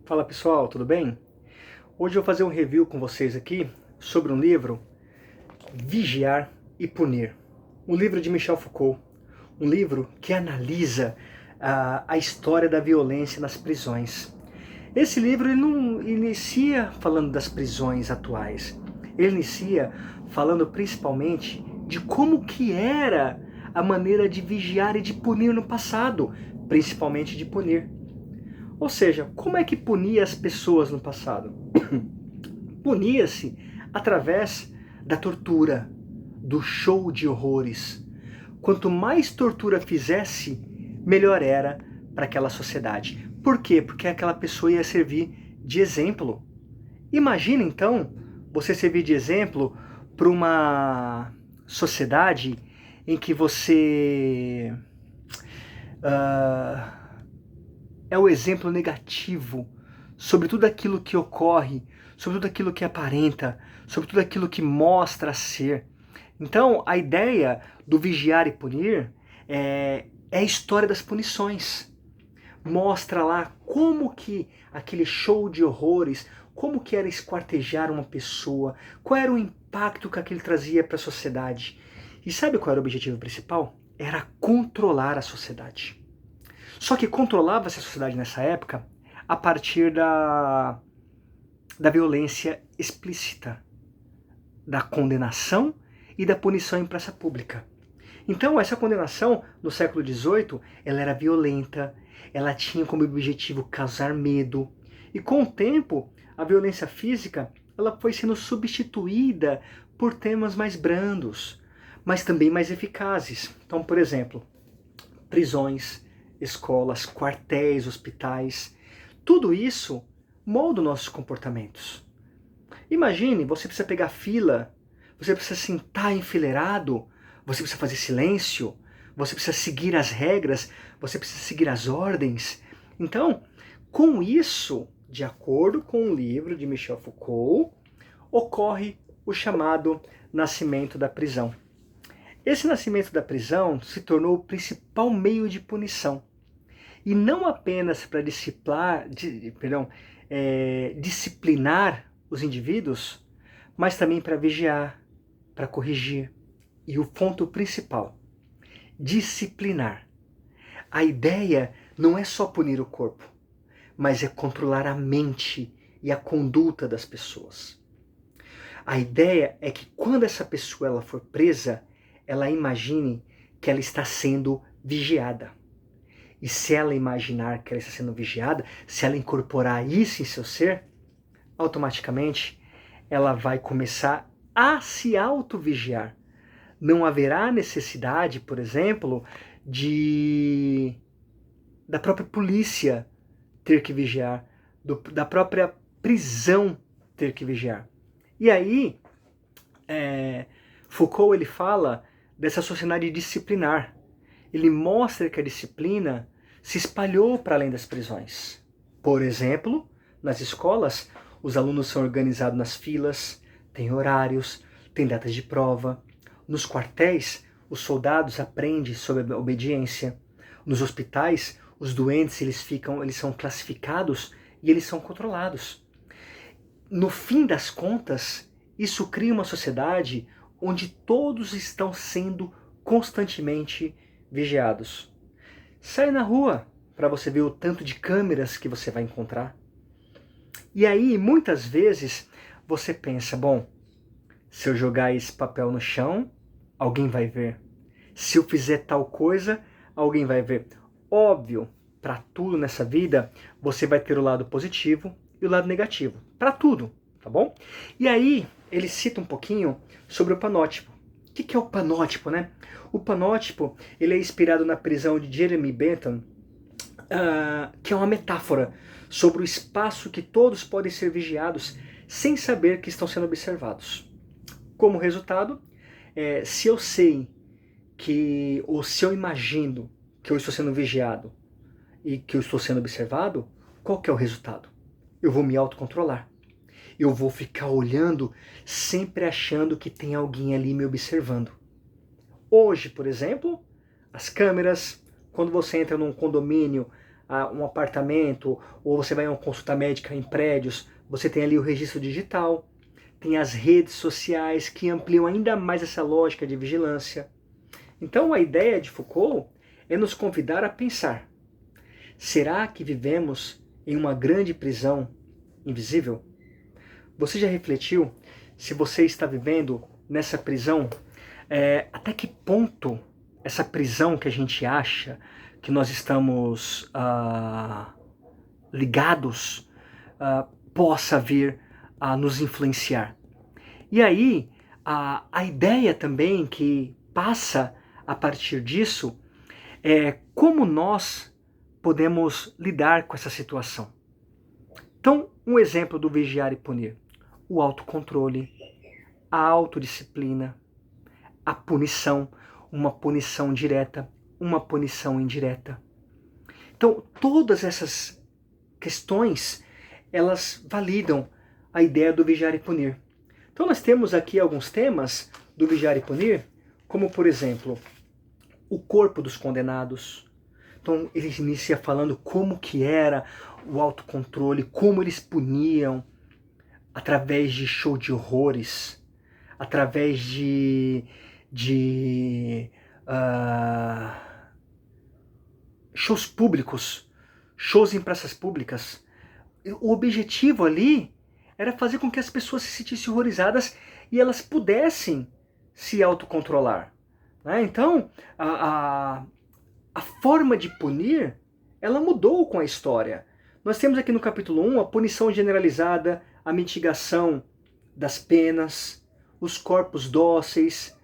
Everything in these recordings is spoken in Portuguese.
Fala pessoal, tudo bem? Hoje eu vou fazer um review com vocês aqui sobre um livro, Vigiar e Punir. Um livro de Michel Foucault, um livro que analisa a história da violência nas prisões. Esse livro ele não inicia falando das prisões atuais, ele inicia falando principalmente de como que era a maneira de vigiar e de punir no passado, principalmente de punir. Ou seja, como é que punia as pessoas no passado? Punia-se através da tortura, do show de horrores. Quanto mais tortura fizesse, melhor era para aquela sociedade. Por quê? Porque aquela pessoa ia servir de exemplo. Imagina então você servir de exemplo para uma sociedade em que você é o exemplo negativo sobre tudo aquilo que ocorre, sobre tudo aquilo que aparenta, sobre tudo aquilo que mostra ser. Então, a ideia do vigiar e punir é a história das punições. Mostra lá como que aquele show de horrores, como que era esquartejar uma pessoa, qual era o impacto que aquilo trazia para a sociedade. E sabe qual era o objetivo principal? Era controlar a sociedade. Só que controlava-se a sociedade nessa época a partir da violência explícita, da condenação e da punição em praça pública. Então, essa condenação, no século XVIII, ela era violenta, ela tinha como objetivo causar medo, e com o tempo, a violência física ela foi sendo substituída por temas mais brandos, mas também mais eficazes. Então, por exemplo, prisões, escolas, quartéis, hospitais, tudo isso molda os nossos comportamentos. Imagine, você precisa pegar fila, você precisa sentar enfileirado, você precisa fazer silêncio, você precisa seguir as regras, você precisa seguir as ordens. Então, com isso, de acordo com o livro de Michel Foucault, ocorre o chamado nascimento da prisão. Esse nascimento da prisão se tornou o principal meio de punição. E não apenas para disciplinar os indivíduos, mas também para vigiar, para corrigir. E o ponto principal, disciplinar. A ideia não é só punir o corpo, mas é controlar a mente e a conduta das pessoas. A ideia é que quando essa pessoa ela for presa, ela imagine que ela está sendo vigiada. E se ela imaginar que ela está sendo vigiada, se ela incorporar isso em seu ser, automaticamente ela vai começar a se auto-vigiar. Não haverá necessidade, por exemplo, da própria polícia ter que vigiar, da própria prisão ter que vigiar. E aí, Foucault ele fala dessa sociedade disciplinar. Ele mostra que a disciplina se espalhou para além das prisões. Por exemplo, nas escolas, os alunos são organizados nas filas, têm horários, têm datas de prova. Nos quartéis, os soldados aprendem sobre a obediência. Nos hospitais, os doentes eles são classificados e eles são controlados. No fim das contas, isso cria uma sociedade onde todos estão sendo constantemente vigiados. Sai na rua para você ver o tanto de câmeras que você vai encontrar. E aí, muitas vezes, você pensa, bom, se eu jogar esse papel no chão, alguém vai ver. Se eu fizer tal coisa, alguém vai ver. Óbvio, para tudo nessa vida, você vai ter o lado positivo e o lado negativo. Para tudo, tá bom? E aí, ele cita um pouquinho sobre o panótipo. O que é o panótipo, né? O panótipo ele é inspirado na prisão de Jeremy Bentham, que é uma metáfora sobre o espaço que todos podem ser vigiados sem saber que estão sendo observados. Como resultado, se eu sei ou se eu imagino que eu estou sendo vigiado e que eu estou sendo observado, qual que é o resultado? Eu vou me autocontrolar. Eu vou ficar olhando, sempre achando que tem alguém ali me observando. Hoje, por exemplo, as câmeras, quando você entra num condomínio, um apartamento, ou você vai a uma consulta médica em prédios, você tem ali o registro digital, tem as redes sociais que ampliam ainda mais essa lógica de vigilância. Então a ideia de Foucault é nos convidar a pensar: será que vivemos em uma grande prisão invisível? Você já refletiu se você está vivendo nessa prisão? Até que ponto essa prisão que a gente acha que nós estamos ligados possa vir a nos influenciar? E aí, a ideia também que passa a partir disso é como nós podemos lidar com essa situação. Então, um exemplo do vigiar e punir: o autocontrole, a autodisciplina, a punição, uma punição direta, uma punição indireta. Então, todas essas questões, elas validam a ideia do vigiar e punir. Então, nós temos aqui alguns temas do vigiar e punir, como, por exemplo, o corpo dos condenados. Então, ele inicia falando como que era o autocontrole, como eles puniam, através de show de horrores, através de shows públicos, shows em praças públicas. O objetivo ali era fazer com que as pessoas se sentissem horrorizadas e elas pudessem se autocontrolar. Né? Então, a forma de punir, ela mudou com a história. Nós temos aqui no capítulo 1 a punição generalizada, a mitigação das penas, os corpos dóceis,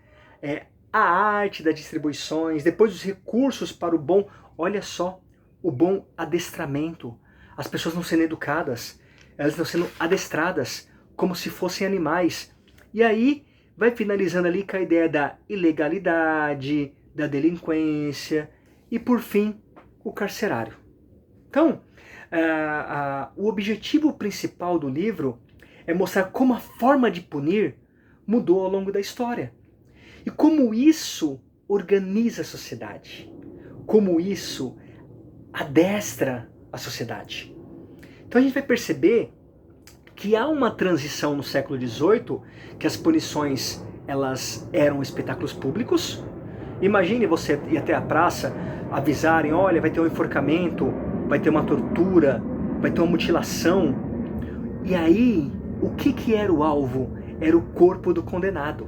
a arte das distribuições, depois os recursos para o bom, olha só, o bom adestramento. As pessoas não sendo educadas, elas estão sendo adestradas como se fossem animais. E aí vai finalizando ali com a ideia da ilegalidade, da delinquência e, por fim, o carcerário. Então, o objetivo principal do livro é mostrar como a forma de punir mudou ao longo da história. E como isso organiza a sociedade. Como isso adestra a sociedade. Então a gente vai perceber que há uma transição no século XVIII, que as punições elas eram espetáculos públicos. Imagine você ir até a praça, avisarem, olha, vai ter um enforcamento, vai ter uma tortura, vai ter uma mutilação. E aí, o que era o alvo? Era o corpo do condenado.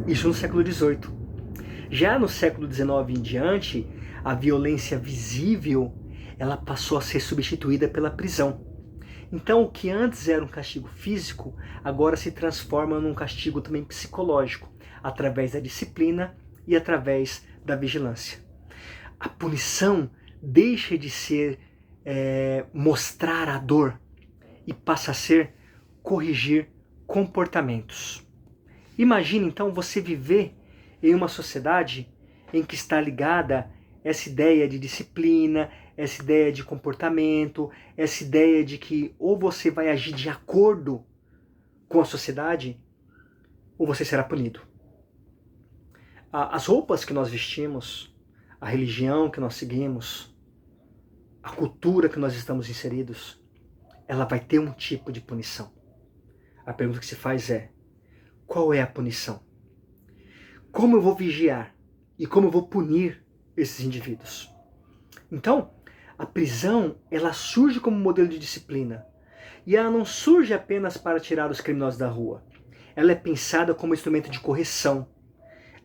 Isso no século XVIII. Já no século XIX em diante, a violência visível ela passou a ser substituída pela prisão. Então, o que antes era um castigo físico, agora se transforma num castigo também psicológico, através da disciplina e através da vigilância. A punição deixa de ser mostrar a dor e passa a ser corrigir comportamentos. Imagine então você viver em uma sociedade em que está ligada essa ideia de disciplina, essa ideia de comportamento, essa ideia de que ou você vai agir de acordo com a sociedade, ou você será punido. As roupas que nós vestimos, a religião que nós seguimos, a cultura que nós estamos inseridos, ela vai ter um tipo de punição. A pergunta que se faz é: qual é a punição? Como eu vou vigiar e como eu vou punir esses indivíduos? Então, a prisão, ela surge como modelo de disciplina. E ela não surge apenas para tirar os criminosos da rua. Ela é pensada como instrumento de correção.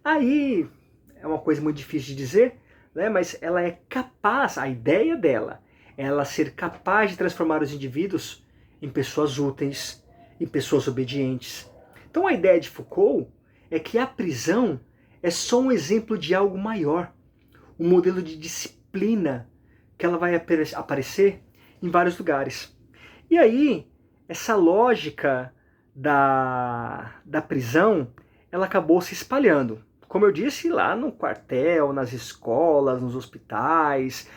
Aí, é uma coisa muito difícil de dizer, né? Mas ela é capaz, a ideia dela, é ela ser capaz de transformar os indivíduos em pessoas úteis, em pessoas obedientes. Então a ideia de Foucault é que a prisão é só um exemplo de algo maior, um modelo de disciplina que ela vai aparecer em vários lugares. E aí, essa lógica da prisão, ela acabou se espalhando. Como eu disse, lá no quartel, nas escolas, nos hospitais,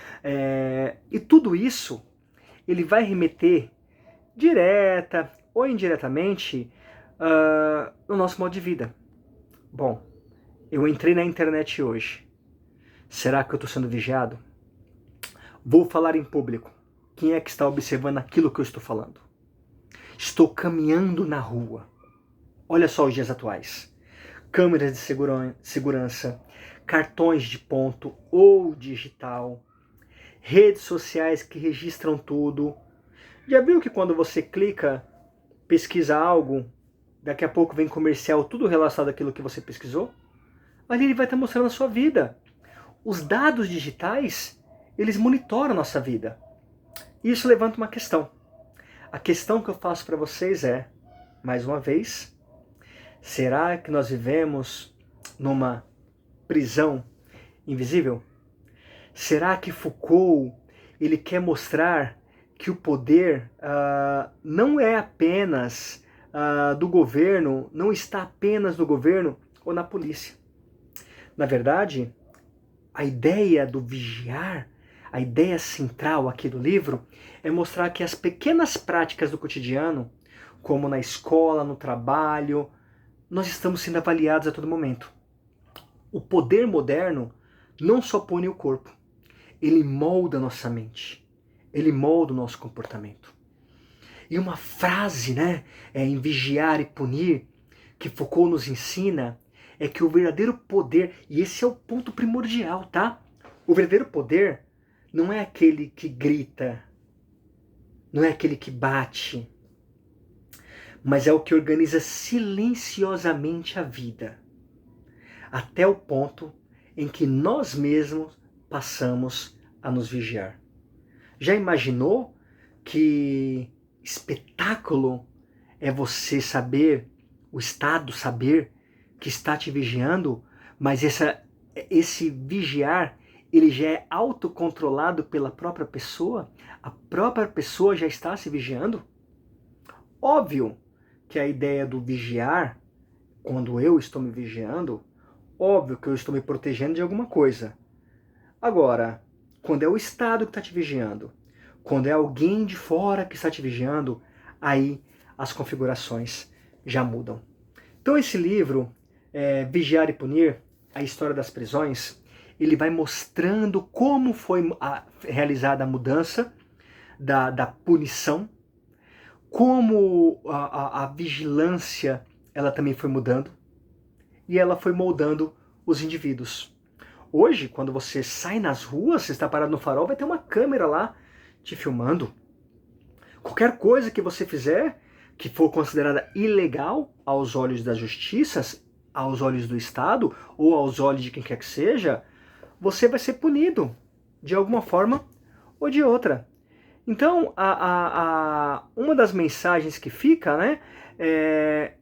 e tudo isso, ele vai remeter direta ou indiretamente no nosso modo de vida. Bom, eu entrei na internet hoje. Será que eu estou sendo vigiado? Vou falar em público. Quem é que está observando aquilo que eu estou falando? Estou caminhando na rua. Olha só os dias atuais. Câmeras de segurança, cartões de ponto ou digital, redes sociais que registram tudo. Já viu que quando você clica, pesquisa algo, daqui a pouco vem comercial, tudo relacionado àquilo que você pesquisou? Ali ele vai estar mostrando a sua vida. Os dados digitais, eles monitoram a nossa vida. Isso levanta uma questão. A questão que eu faço para vocês é, mais uma vez, será que nós vivemos numa prisão invisível? Será que Foucault ele quer mostrar que o poder não é apenas do governo, não está apenas no governo ou na polícia? Na verdade, a ideia do vigiar, a ideia central aqui do livro, é mostrar que as pequenas práticas do cotidiano, como na escola, no trabalho, nós estamos sendo avaliados a todo momento. O poder moderno não só pune o corpo, ele molda nossa mente, ele molda o nosso comportamento. E uma frase, em Vigiar e Punir, que Foucault nos ensina, é que o verdadeiro poder, e esse é o ponto primordial, tá? O verdadeiro poder não é aquele que grita, não é aquele que bate, mas é o que organiza silenciosamente a vida, até o ponto em que nós mesmos passamos a nos vigiar. Já imaginou que espetáculo é você saber, o Estado saber que está te vigiando, mas esse vigiar, ele já é autocontrolado pela própria pessoa? A própria pessoa já está se vigiando? Óbvio que a ideia do vigiar, quando eu estou me vigiando, óbvio que eu estou me protegendo de alguma coisa. Agora, quando é o Estado que está te vigiando, quando é alguém de fora que está te vigiando, aí as configurações já mudam. Então esse livro, Vigiar e Punir, a história das prisões, ele vai mostrando como foi realizada a mudança da punição, como a vigilância ela também foi mudando, e ela foi moldando os indivíduos. Hoje, quando você sai nas ruas, você está parado no farol, vai ter uma câmera lá te filmando. Qualquer coisa que você fizer, que for considerada ilegal aos olhos das justiças, aos olhos do Estado, ou aos olhos de quem quer que seja, você vai ser punido, de alguma forma ou de outra. Então, uma das mensagens que fica, é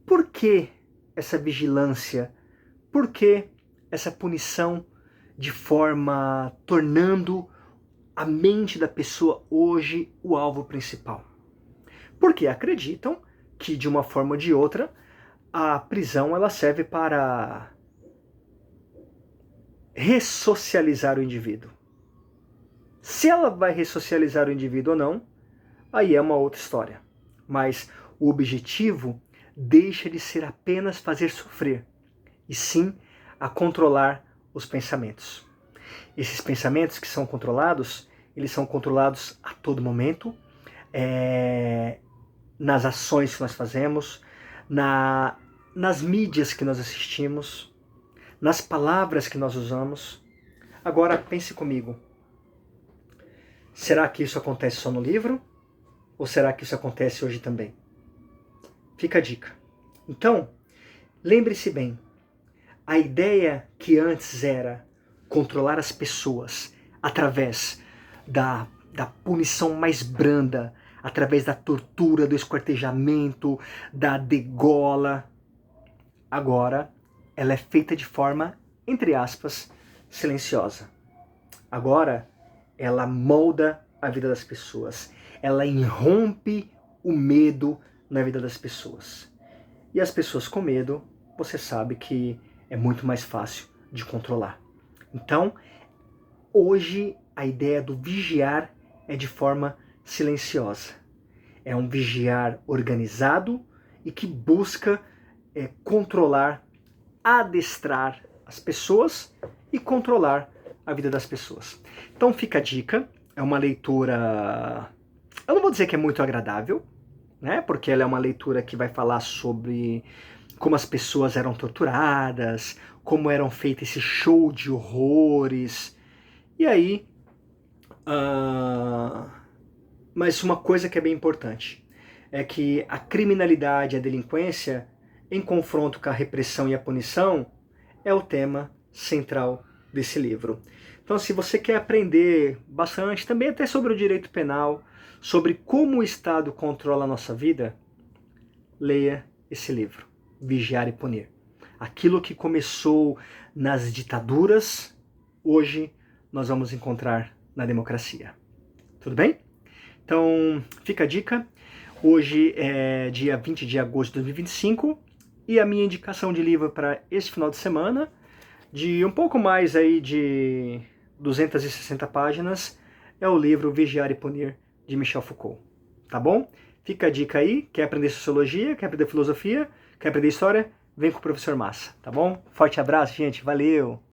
por que essa vigilância? Por que essa punição de forma tornando a mente da pessoa hoje o alvo principal? Porque acreditam que, de uma forma ou de outra, a prisão ela serve para ressocializar o indivíduo. Se ela vai ressocializar o indivíduo ou não, aí é uma outra história. Mas o objetivo deixa de ser apenas fazer sofrer, e sim a controlar os pensamentos. Esses pensamentos que são controlados, eles são controlados a todo momento, nas ações que nós fazemos, nas mídias que nós assistimos, nas palavras que nós usamos. Agora pense comigo, será que isso acontece só no livro? Ou será que isso acontece hoje também? Fica a dica. Então, lembre-se bem, a ideia que antes era controlar as pessoas através da punição mais branda, através da tortura, do esquartejamento, da degola, agora ela é feita de forma, entre aspas, silenciosa. Agora ela molda a vida das pessoas, ela irrompe o medo na vida das pessoas. E as pessoas com medo, você sabe que é muito mais fácil de controlar. Então, hoje a ideia do vigiar é de forma silenciosa. É um vigiar organizado e que busca controlar, adestrar as pessoas e controlar a vida das pessoas. Então fica a dica, é uma leitura, eu não vou dizer que é muito agradável, né? Porque ela é uma leitura que vai falar sobre como as pessoas eram torturadas, como eram feitos esse show de horrores. E aí, mas uma coisa que é bem importante é que a criminalidade e a delinquência, em confronto com a repressão e a punição, é o tema central desse livro. Então, se você quer aprender bastante, também até sobre o direito penal, sobre como o Estado controla a nossa vida, leia esse livro, Vigiar e Punir. Aquilo que começou nas ditaduras, hoje nós vamos encontrar na democracia. Tudo bem? Então, fica a dica. Hoje é dia 20 de agosto de 2025 e a minha indicação de livro para esse final de semana, de um pouco mais aí de 260 páginas, é o livro Vigiar e Punir, de Michel Foucault. Tá bom? Fica a dica aí. Quer aprender sociologia? Quer aprender filosofia? Quer aprender história? Vem com o professor Massa, tá bom? Forte abraço, gente. Valeu!